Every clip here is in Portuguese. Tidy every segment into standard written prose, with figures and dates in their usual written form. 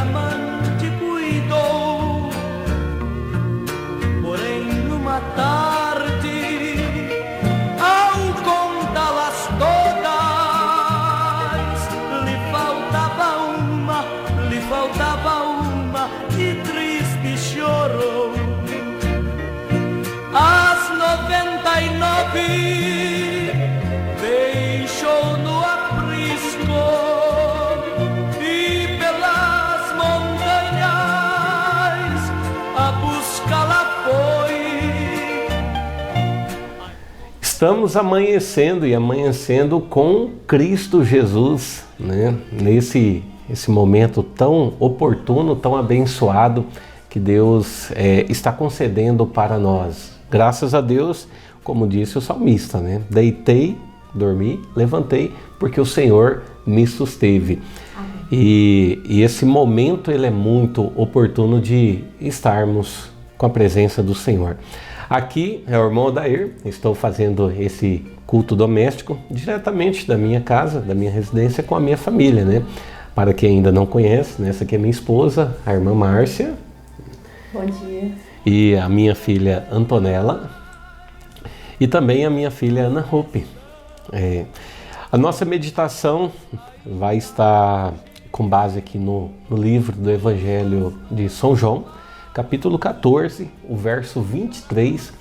amante cuidou. Porém, numa tarde, ao contá-las todas, lhe faltava uma e triste chorou. As 99 deixou no aprisco e pelas montanhas a buscá-la foi. Estamos amanhecendo e amanhecendo com Cristo Jesus, né? Esse momento tão oportuno, tão abençoado que Deus está concedendo para nós. Graças a Deus, como disse o salmista, né? Deitei, dormi, levantei, porque o Senhor me susteve. E esse momento ele é muito oportuno de estarmos com a presença do Senhor. Aqui é o irmão Odair, estou fazendo esse culto doméstico diretamente da minha casa, da minha residência, com a minha família, né? Para quem ainda não conhece, né? Essa aqui é minha esposa, a irmã Márcia. Bom dia. E a minha filha Antonella. E também a minha filha Ana Hope. A nossa meditação vai estar com base aqui no livro do Evangelho de São João, capítulo 14, o verso 23,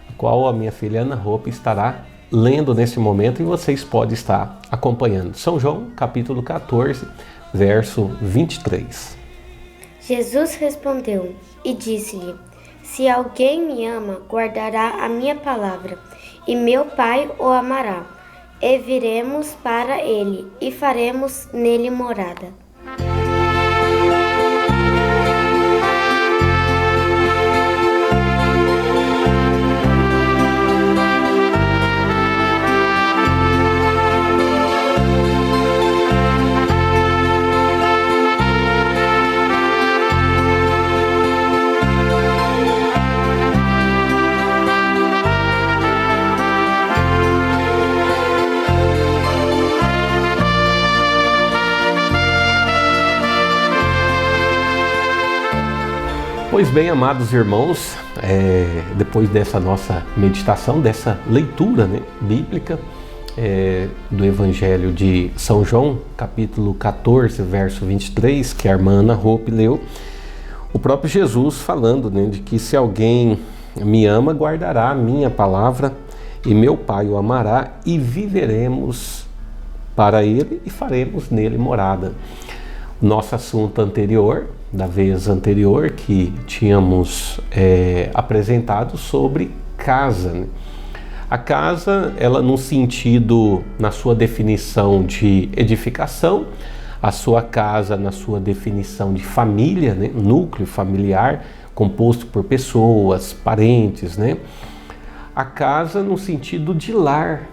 o qual a minha filha Ana Hope estará lendo nesse momento e vocês podem estar acompanhando. São João, capítulo 14, verso 23. Jesus respondeu e disse-lhe: Se alguém me ama, guardará a minha palavra, e meu Pai o amará. E viremos para ele, e faremos nele morada. Pois bem, amados irmãos, depois dessa nossa meditação, dessa leitura, né, bíblica do Evangelho de São João, capítulo 14, verso 23, que a irmã Ana Hope leu, o próprio Jesus falando, né, de que se alguém me ama, guardará a minha palavra, e meu Pai o amará, e viveremos para ele e faremos nele morada. O nosso assunto anterior, da vez anterior, que tínhamos apresentado sobre casa, né? A casa, ela no sentido, na sua definição de edificação, a sua casa na sua definição de família, né? Núcleo familiar, composto por pessoas, parentes, né? A casa no sentido de lar,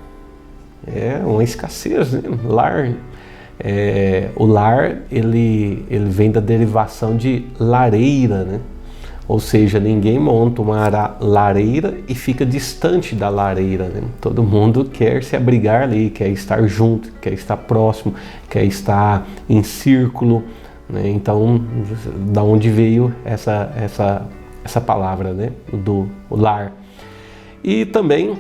uma escassez, né? Lar. O lar ele vem da derivação de lareira, né? Ou seja, ninguém monta uma lareira e fica distante da lareira, né? Todo mundo quer se abrigar ali, quer estar junto, quer estar próximo, quer estar em círculo, né? Então, da onde veio essa palavra, né? Do lar. E também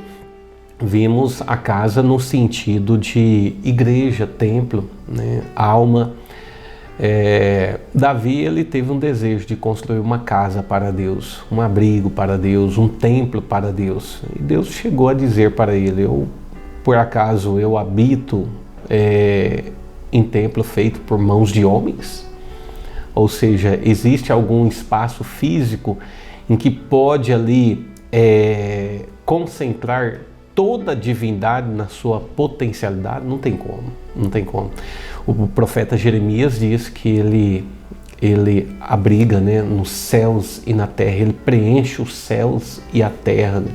vimos a casa no sentido de igreja, templo, né, alma. Davi, ele teve um desejo de construir uma casa para Deus, um abrigo para Deus, um templo para Deus. E Deus chegou a dizer para ele: por acaso eu habito em templo feito por mãos de homens? Ou seja, existe algum espaço físico em que pode ali concentrar toda a divindade na sua potencialidade? Não tem como, não tem como. O profeta Jeremias diz que ele abriga, né, nos céus e na terra, ele preenche os céus e a terra, né?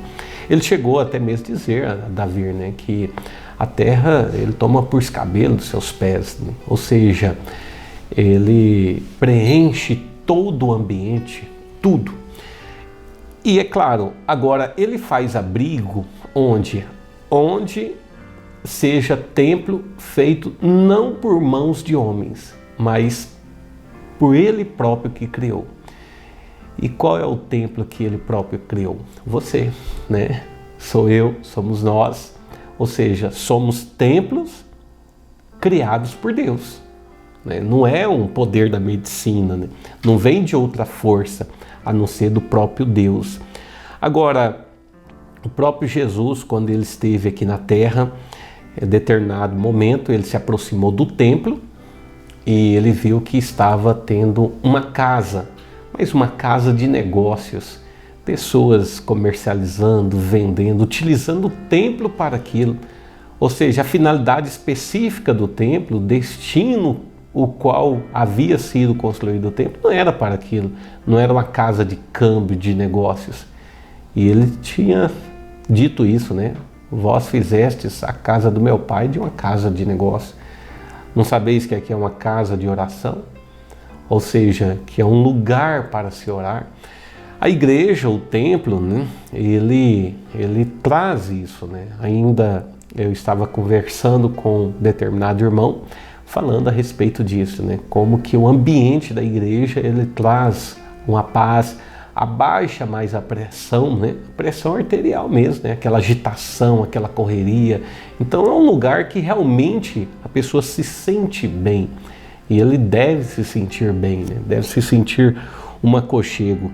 Ele chegou até mesmo a dizer a Davi, né, que a terra ele toma por escabelo dos seus pés, né? Ou seja, ele preenche todo o ambiente, tudo. E é claro, agora ele faz abrigo onde seja templo feito não por mãos de homens, mas por Ele próprio que criou. E qual é o templo que Ele próprio criou? Você, né? Sou eu, somos nós. Ou seja, somos templos criados por Deus. Né? Não é um poder da medicina, né? Não vem de outra força, a não ser do próprio Deus. Agora, o próprio Jesus, quando ele esteve aqui na terra, em determinado momento, ele se aproximou do templo e ele viu que estava tendo uma casa, mas uma casa de negócios, pessoas comercializando, vendendo, utilizando o templo para aquilo. Ou seja, a finalidade específica do templo, o destino o qual havia sido construído o templo, não era para aquilo, não era uma casa de câmbio de negócios. E ele tinha dito isso, né? Vós fizestes a casa do meu pai de uma casa de negócio. Não sabeis que aqui é uma casa de oração? Ou seja, que é um lugar para se orar. A igreja, o templo, né? Ele traz isso, né? Ainda eu estava conversando com um determinado irmão, falando a respeito disso, né? Como que o ambiente da igreja, ele traz uma paz, abaixa mais a pressão, né? Pressão arterial mesmo, né? Aquela agitação, aquela correria. Então é um lugar que realmente a pessoa se sente bem. E ele deve se sentir bem, né? Deve se sentir um aconchego.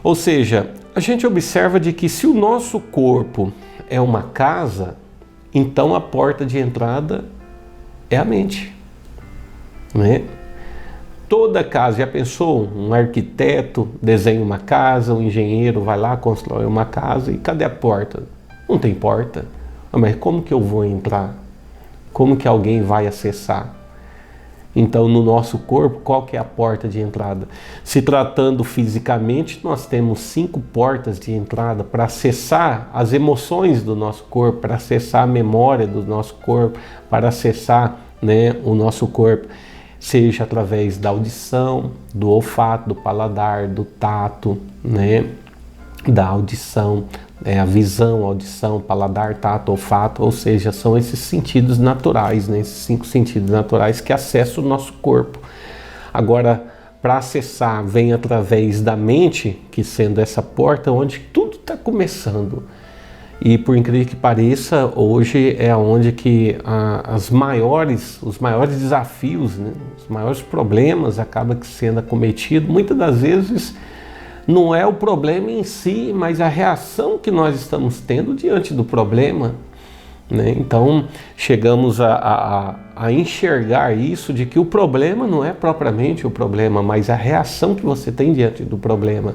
Ou seja, a gente observa de que se o nosso corpo é uma casa, então a porta de entrada é a mente, né? Toda casa, já pensou? Um arquiteto desenha uma casa, um engenheiro vai lá, constrói uma casa e cadê a porta? Não tem porta. Mas como que eu vou entrar? Como que alguém vai acessar? Então, no nosso corpo, qual que é a porta de entrada? Se tratando fisicamente, nós temos 5 portas de entrada para acessar as emoções do nosso corpo, para acessar a memória do nosso corpo, para acessar, né, o nosso corpo. Seja através da audição, do olfato, do paladar, do tato, né, da audição, a visão, audição, paladar, tato, olfato, ou seja, são esses sentidos naturais, né, esses 5 sentidos naturais que acessam o nosso corpo. Agora, para acessar, vem através da mente, que sendo essa porta onde tudo está começando. E por incrível que pareça, hoje é onde que os maiores desafios, né, os maiores problemas acabam sendo acometidos. Muitas das vezes não é o problema em si, mas a reação que nós estamos tendo diante do problema, né? Então chegamos a enxergar isso, de que o problema não é propriamente o problema, mas a reação que você tem diante do problema.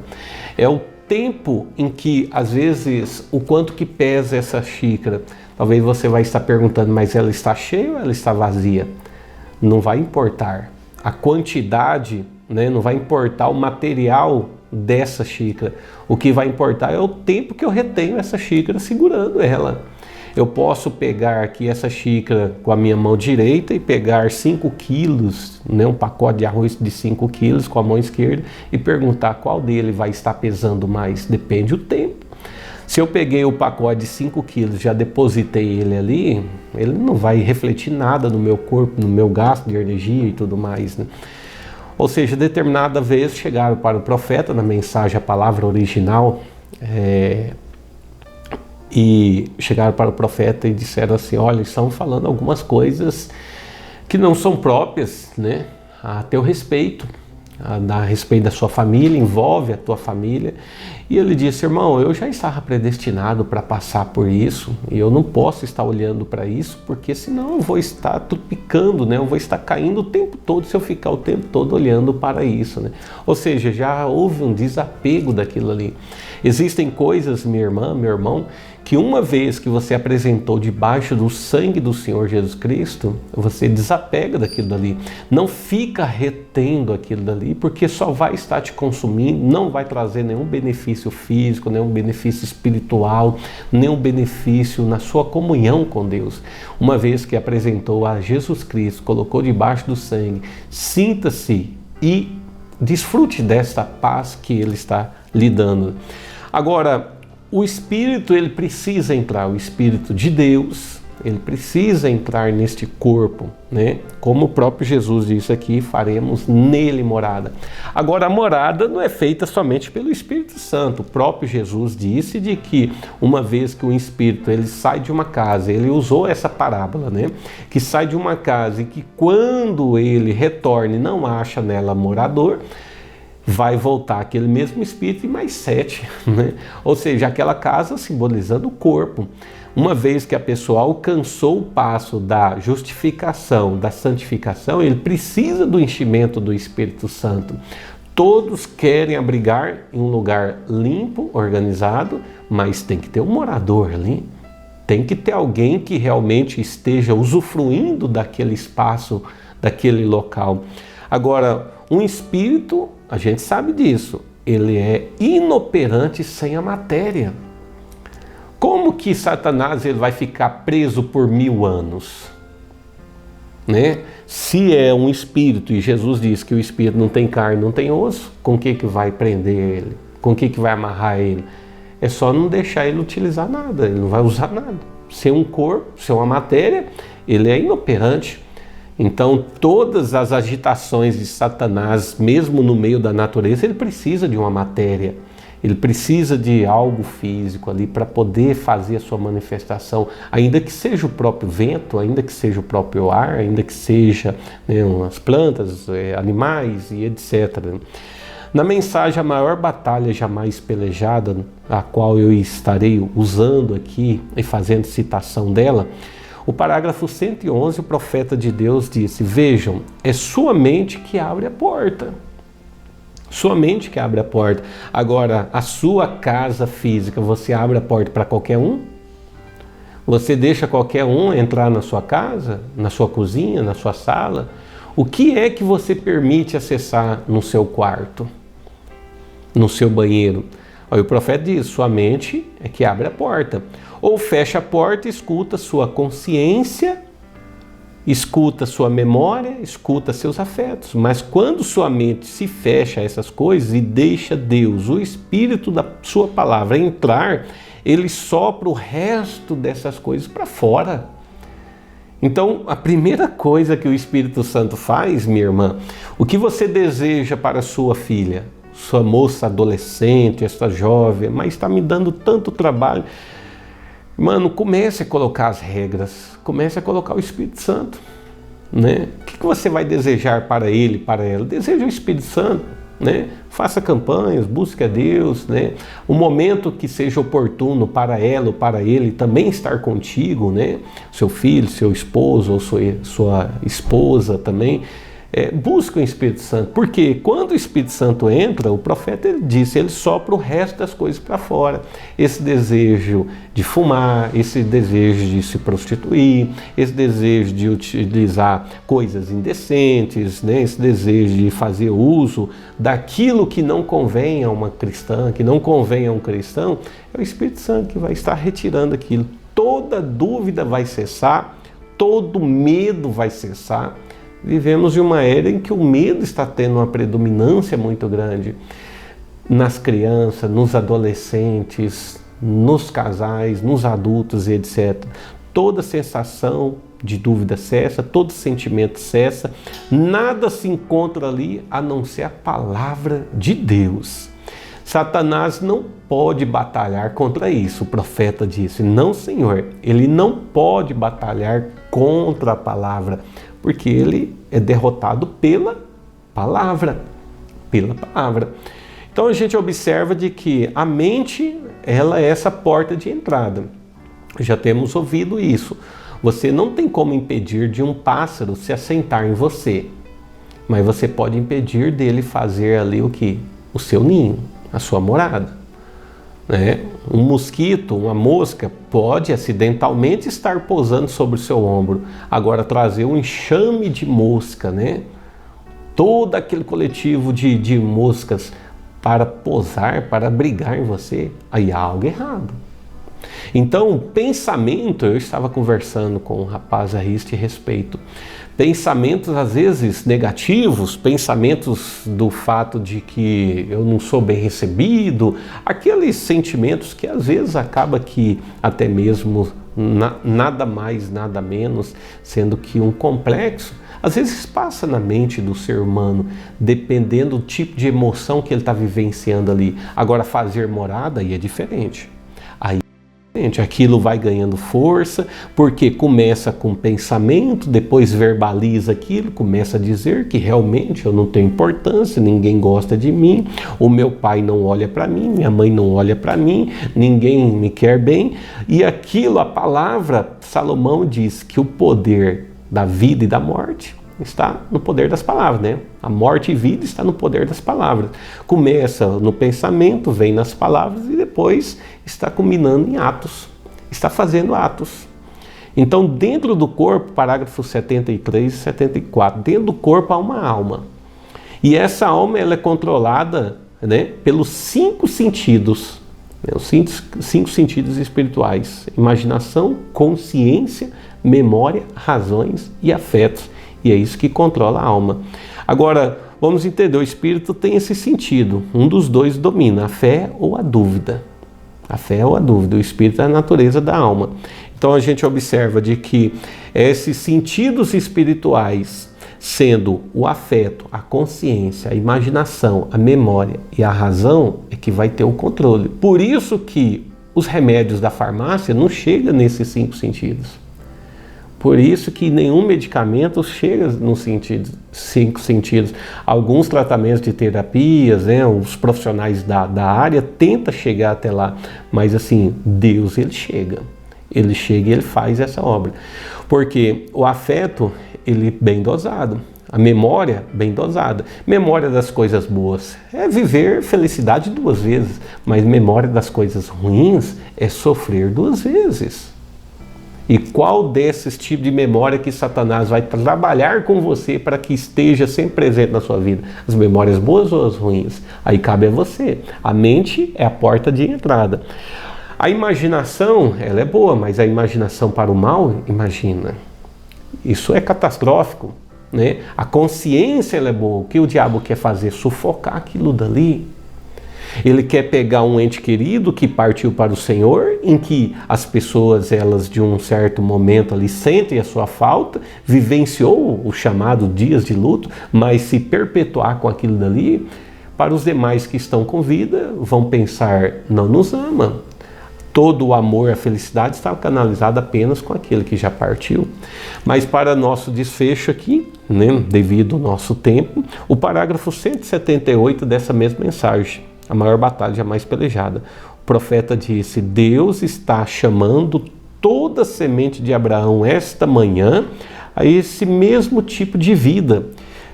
É o tempo em que, às vezes, o quanto que pesa essa xícara. Talvez você vai estar perguntando, mas ela está cheia ou ela está vazia? Não vai importar. A quantidade, né, não vai importar o material dessa xícara. O que vai importar é o tempo que eu retenho essa xícara segurando ela. Eu posso pegar aqui essa xícara com a minha mão direita e pegar 5 quilos, né, um pacote de arroz de 5 quilos com a mão esquerda e perguntar qual dele vai estar pesando mais. Depende do tempo. Se eu peguei o pacote de 5 quilos, já depositei ele ali, ele não vai refletir nada no meu corpo, no meu gasto de energia e tudo mais, né? Ou seja, determinada vez chegaram para o profeta, na mensagem, a palavra original, e chegaram para o profeta e disseram assim: olha, estão falando algumas coisas que não são próprias, né, a teu respeito, a respeito da sua família, envolve a tua família. E ele disse: irmão, eu já estava predestinado para passar por isso, e eu não posso estar olhando para isso, porque senão eu vou estar tropicando, né? Eu vou estar caindo o tempo todo se eu ficar o tempo todo olhando para isso, né? Ou seja, já houve um desapego daquilo ali. Existem coisas, minha irmã, meu irmão, que uma vez que você apresentou debaixo do sangue do Senhor Jesus Cristo, você desapega daquilo dali. Não fica retendo aquilo dali, porque só vai estar te consumindo, não vai trazer nenhum benefício físico, nenhum benefício espiritual, nenhum benefício na sua comunhão com Deus. Uma vez que apresentou a Jesus Cristo, colocou debaixo do sangue, sinta-se e desfrute desta paz que Ele está lhe dando. Agora, o Espírito, ele precisa entrar, o Espírito de Deus, ele precisa entrar neste corpo, né? Como o próprio Jesus disse aqui, faremos nele morada. Agora, a morada não é feita somente pelo Espírito Santo. O próprio Jesus disse de que uma vez que o Espírito ele sai de uma casa, ele usou essa parábola, né? Que sai de uma casa e que quando ele retorne não acha nela morador, vai voltar aquele mesmo Espírito e mais 7, né? Ou seja, aquela casa simbolizando o corpo. Uma vez que a pessoa alcançou o passo da justificação, da santificação, ele precisa do enchimento do Espírito Santo. Todos querem abrigar em um lugar limpo, organizado, mas tem que ter um morador ali. Tem que ter alguém que realmente esteja usufruindo daquele espaço, daquele local. Agora, um espírito, a gente sabe disso, ele é inoperante sem a matéria. Como que Satanás ele vai ficar preso por 1000 anos? Né? Se é um espírito, e Jesus diz que o espírito não tem carne, não tem osso, com o que vai prender ele? Com o que vai amarrar ele? É só não deixar ele utilizar nada, ele não vai usar nada. Sem um corpo, sem uma matéria, ele é inoperante. Então, todas as agitações de Satanás, mesmo no meio da natureza, ele precisa de uma matéria. Ele precisa de algo físico ali para poder fazer a sua manifestação, ainda que seja o próprio vento, ainda que seja o próprio ar, ainda que seja, né, as plantas, animais e etc. Na mensagem A Maior Batalha Jamais Pelejada, a qual eu estarei usando aqui e fazendo citação dela, o parágrafo 111, o profeta de Deus disse: vejam, é sua mente que abre a porta. Sua mente que abre a porta. Agora, a sua casa física, você abre a porta para qualquer um? Você deixa qualquer um entrar na sua casa, na sua cozinha, na sua sala? O que é que você permite acessar no seu quarto, no seu banheiro? Aí o profeta diz, sua mente é que abre a porta. Ou fecha a porta e escuta sua consciência, escuta sua memória, escuta seus afetos. Mas quando sua mente se fecha a essas coisas e deixa Deus, o Espírito da sua palavra entrar, ele sopra o resto dessas coisas para fora. Então, a primeira coisa que o Espírito Santo faz, minha irmã, o que você deseja para sua filha, sua moça adolescente, esta jovem, mas está me dando tanto trabalho. Mano, comece a colocar as regras, comece a colocar o Espírito Santo, né? O que você vai desejar para ele, para ela? Deseja o Espírito Santo, né? Faça campanhas, busque a Deus, né? O momento que seja oportuno para ela ou para ele também estar contigo, né? Seu filho, seu esposo ou sua esposa também. Busca o Espírito Santo, porque quando o Espírito Santo entra, o profeta ele disse, ele sopra o resto das coisas para fora. Esse desejo de fumar, esse desejo de se prostituir, esse desejo de utilizar coisas indecentes, né? Esse desejo de fazer uso daquilo que não convém a uma cristã, que não convém a um cristão, é o Espírito Santo que vai estar retirando aquilo. Toda dúvida vai cessar, todo medo vai cessar. Vivemos em uma era em que o medo está tendo uma predominância muito grande nas crianças, nos adolescentes, nos casais, nos adultos e etc. Toda sensação de dúvida cessa, todo sentimento cessa, nada se encontra ali a não ser a palavra de Deus. Satanás não pode batalhar contra isso, o profeta disse, não, Senhor, ele não pode batalhar contra a palavra, porque ele é derrotado pela palavra, Então a gente observa de que a mente, ela é essa porta de entrada. Já temos ouvido isso. Você não tem como impedir de um pássaro se assentar em você, mas você pode impedir dele fazer ali o que? O seu ninho, a sua morada. Né? Um mosquito, uma mosca, pode acidentalmente estar pousando sobre o seu ombro. Agora, trazer um enxame de mosca, né? Todo aquele coletivo de moscas para pousar, para abrigar em você, aí há algo errado. Então, pensamento, eu estava conversando com um rapaz a este respeito, pensamentos às vezes negativos, pensamentos do fato de que eu não sou bem recebido, aqueles sentimentos que às vezes acaba que até mesmo nada mais, nada menos, sendo que um complexo às vezes passa na mente do ser humano, dependendo do tipo de emoção que ele está vivenciando ali. Agora, fazer morada aí é diferente. Aquilo vai ganhando força, porque começa com pensamento, depois verbaliza aquilo, começa a dizer que realmente eu não tenho importância, ninguém gosta de mim, o meu pai não olha para mim, minha mãe não olha para mim, ninguém me quer bem. E aquilo, a palavra, Salomão diz que o poder da vida e da morte está no poder das palavras, né? A morte e vida está no poder das palavras. Começa no pensamento, vem nas palavras e depois está culminando em atos. Está fazendo atos. Então, dentro do corpo, parágrafos 73 e 74, dentro do corpo há uma alma. E essa alma ela é controlada, né, pelos 5 sentidos, né, os 5 sentidos espirituais: imaginação, consciência, memória, razões e afetos. E é isso que controla a alma. Agora, vamos entender, o espírito tem esse sentido. Um dos dois domina, a fé ou a dúvida. A fé ou a dúvida. O espírito é a natureza da alma. Então a gente observa de que esses sentidos espirituais, sendo o afeto, a consciência, a imaginação, a memória e a razão, é que vai ter o controle. Por isso que os remédios da farmácia não chegam nesses 5 sentidos. Por isso que nenhum medicamento chega nos 5 sentidos. Alguns tratamentos de terapias, né, os profissionais da área tentam chegar até lá. Mas assim, Deus, ele chega. Ele chega e ele faz essa obra. Porque o afeto, ele bem dosado. A memória, bem dosada. Memória das coisas boas é viver felicidade 2 vezes. Mas memória das coisas ruins é sofrer 2 vezes. E qual desses tipos de memória que Satanás vai trabalhar com você para que esteja sempre presente na sua vida? As memórias boas ou as ruins? Aí cabe a você. A mente é a porta de entrada. A imaginação, ela é boa, mas a imaginação para o mal, imagina. Isso é catastrófico, né? A consciência, ela é boa. O que o diabo quer fazer? Sufocar aquilo dali. Ele quer pegar um ente querido que partiu para o Senhor, em que as pessoas, elas de um certo momento ali sentem a sua falta, vivenciou o chamado dias de luto, mas se perpetuar com aquilo dali, para os demais que estão com vida, vão pensar, não nos ama. Todo o amor, a felicidade está canalizada apenas com aquele que já partiu. Mas para nosso desfecho aqui, né, devido ao nosso tempo, o parágrafo 178 dessa mesma mensagem: a maior batalha jamais pelejada. O profeta disse: Deus está chamando toda a semente de Abraão esta manhã a esse mesmo tipo de vida.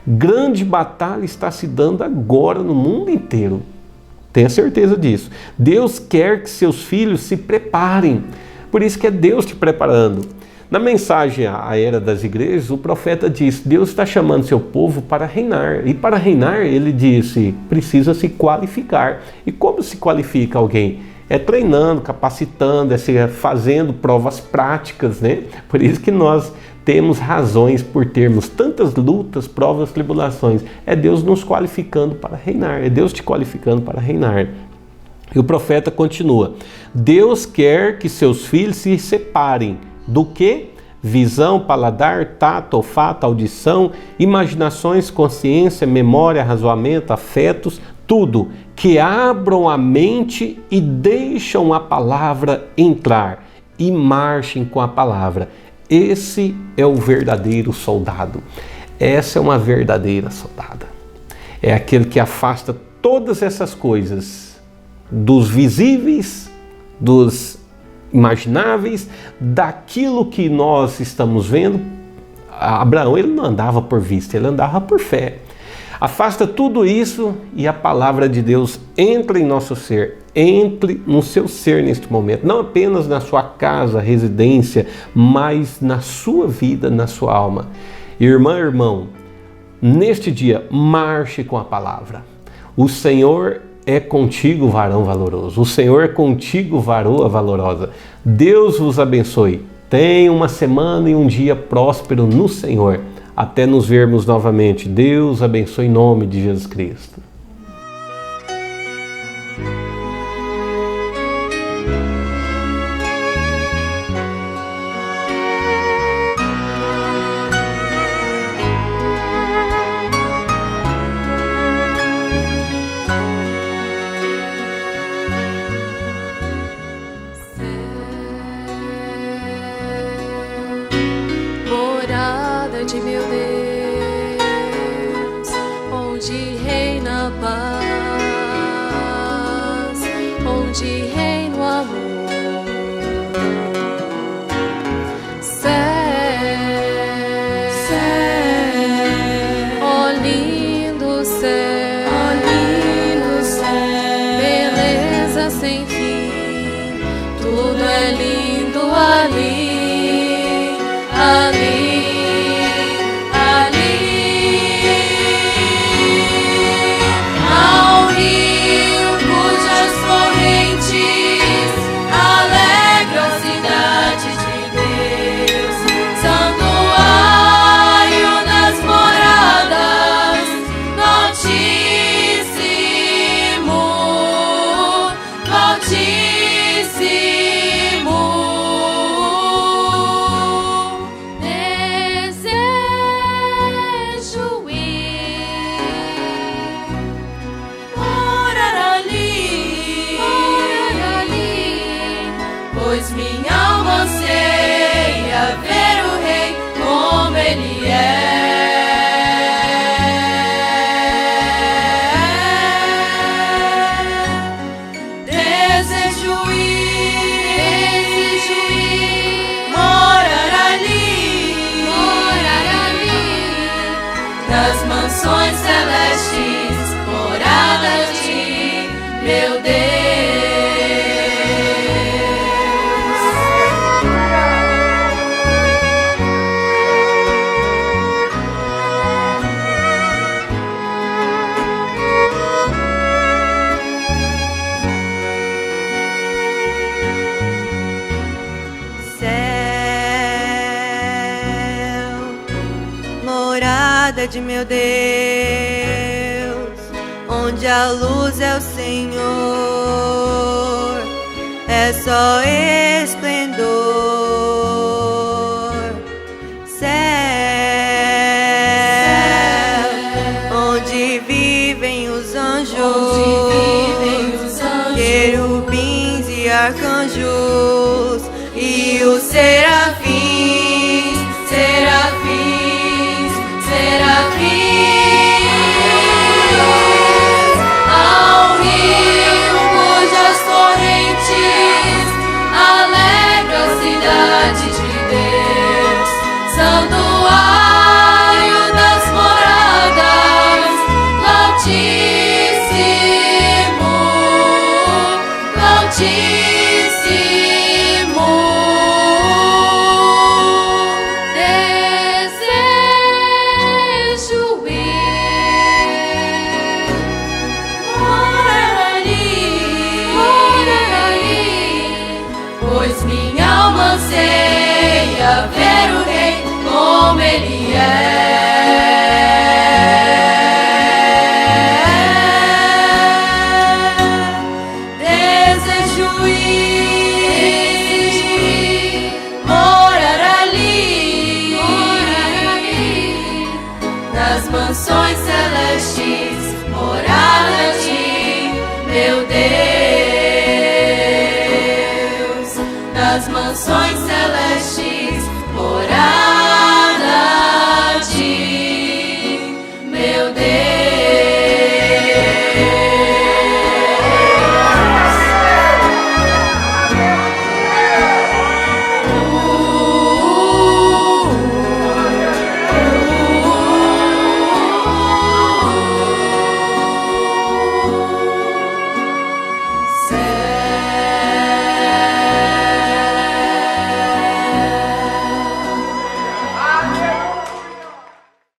Grande batalha está se dando agora no mundo inteiro. Tenha certeza disso. Deus quer que seus filhos se preparem. Por isso que é Deus te preparando. Na mensagem à era das igrejas, o profeta disse: Deus está chamando seu povo para reinar. E para reinar, ele disse, precisa se qualificar. E como se qualifica alguém? É treinando, capacitando, é fazendo provas práticas, né? Por isso que nós temos razões por termos tantas lutas, provas, tribulações. É Deus nos qualificando para reinar. É Deus te qualificando para reinar. E o profeta continua: Deus quer que seus filhos se separem do que? Visão, paladar, tato, olfato, audição, imaginações, consciência, memória, razoamento, afetos, tudo. Que abram a mente e deixam a palavra entrar e marchem com a palavra. Esse é o verdadeiro soldado. Essa é uma verdadeira soldada. É aquele que afasta todas essas coisas dos visíveis, dos imagináveis, daquilo que nós estamos vendo. Abraão, ele não andava por vista, ele andava por fé. Afasta tudo isso e a palavra de Deus entra em nosso ser, entre no seu ser neste momento, não apenas na sua casa, residência, mas na sua vida, na sua alma. Irmã, irmão, neste dia, marche com a palavra. O Senhor é contigo, varão valoroso. O Senhor é contigo, varoa valorosa. Deus vos abençoe. Tenha uma semana e um dia próspero no Senhor. Até nos vermos novamente. Deus abençoe em nome de Jesus Cristo. onde reina o amor. Ó lindo céu, beleza sem fim, tudo é lindo ali, ali, ali. Ao rio cujas correntes alegram a cidade de Deus, santuário das moradas do Altíssimo, do Altíssimo. Desejo ir morar ali, pois minha alma anseia ver o Rei como Ele é. Desejo ir morar ali, nas mansões celestes, moradas de meu Deus. Céu, morada de meu Deus, onde a luz é o Senhor, é só esplendor. Céu, onde vivem os anjos, querubins e arcanjos, e os serafins, serafins, serafins. Ao rio cujas correntes alegram a cidade de Deus, santuário das moradas do Altíssimo, do Altíssimo. Desejo ir morar ali, pois minha alma anseia ver o Rei como Ele